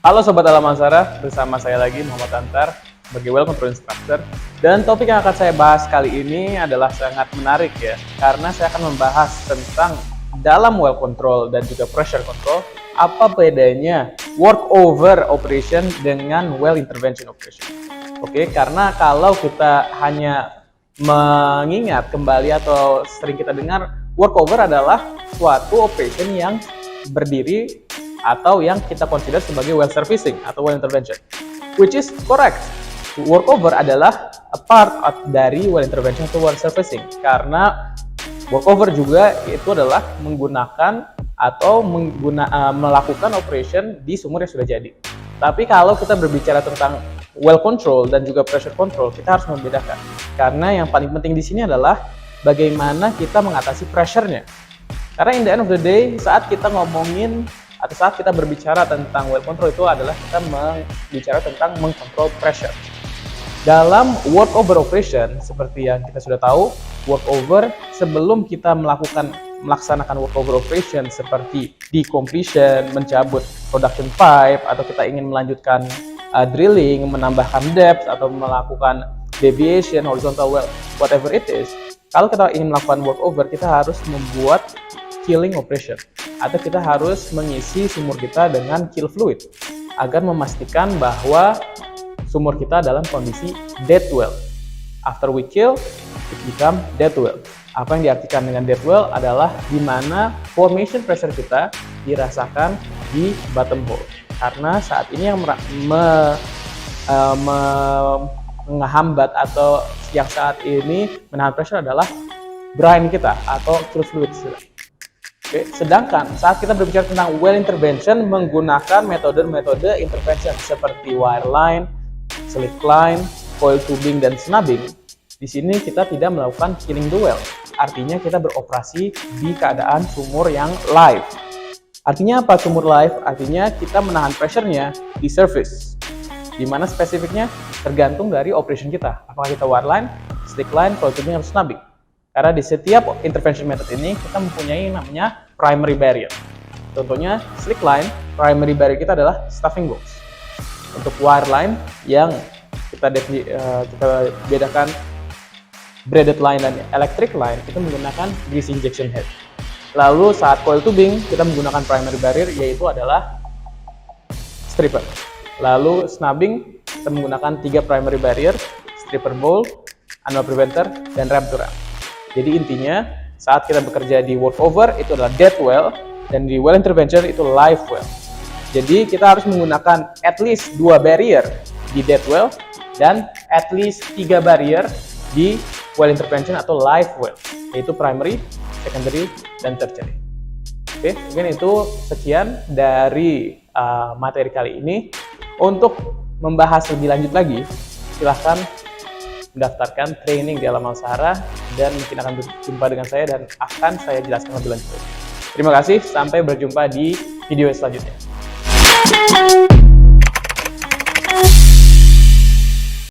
Halo Sobat Alam Alsara, bersama saya lagi Muhammad Antar sebagai Well Control Instructor. Dan topik yang akan saya bahas kali ini adalah sangat menarik ya, karena saya akan membahas tentang dalam well control dan juga pressure control, apa bedanya workover operation dengan well intervention operation. Oke, karena kalau kita hanya mengingat kembali atau sering kita dengar, workover adalah suatu operation yang berdiri atau yang kita consider sebagai well servicing atau well intervention, which is correct. Workover adalah a part dari well intervention atau well servicing, karena workover juga itu adalah menggunakan atau melakukan operation di sumur yang sudah jadi. Tapi kalau kita berbicara tentang well control dan juga pressure control, kita harus membedakan, karena yang paling penting di sini adalah bagaimana kita mengatasi pressure-nya. Karena in the end of the day, saat kita ngomongin atau saat kita berbicara tentang well control, itu adalah kita berbicara tentang mengkontrol pressure. Dalam workover operation, seperti yang kita sudah tahu, workover sebelum kita melaksanakan workover operation seperti decompletion, mencabut production pipe, atau kita ingin melanjutkan drilling, menambahkan depth, atau melakukan deviation, horizontal well, whatever it is. Kalau kita ingin melakukan workover, kita harus membuat killing operation, atau kita harus mengisi sumur kita dengan kill fluid agar memastikan bahwa sumur kita dalam kondisi dead well. After we kill, it become dead well. Apa yang diartikan dengan dead well adalah di mana formation pressure kita dirasakan di bottom hole. Karena saat ini yang menghambat atau yang saat ini menahan pressure adalah brine kita atau kill fluid. Oke, sedangkan saat kita berbicara tentang well intervention menggunakan metode-metode intervention seperti wireline, slick line, coil tubing, dan snubbing, di sini kita tidak melakukan killing the well. Artinya kita beroperasi di keadaan sumur yang live. Artinya apa sumur live? Artinya kita menahan pressure-nya di surface. Di mana spesifiknya tergantung dari operation kita. Apakah kita wireline, slick line, coil tubing, atau snubbing. Karena di setiap intervention method ini kita mempunyai namanya primary barrier. Contohnya slick line, primary barrier kita adalah stuffing box. Untuk wireline yang kita bedakan braided line dan electric line, itu menggunakan grease injection head. Lalu saat coil tubing kita menggunakan primary barrier, yaitu adalah stripper. Lalu snubbing kita menggunakan 3 primary barrier, stripper bowl, annual preventer, dan ram to ram. Jadi intinya saat kita bekerja di workover itu adalah dead well, dan di well intervention itu live well. Jadi kita harus menggunakan at least 2 barrier di dead well dan at least 3 barrier di well intervention atau live well, yaitu primary, secondary, dan tertiary. Oke, mungkin itu sekian dari materi kali ini. Untuk membahas lebih lanjut lagi, silahkan mendaftarkan training di Alam Alsara dan mungkin akan berjumpa dengan saya dan akan saya jelaskan lebih lanjut. Terima kasih, sampai berjumpa di video selanjutnya.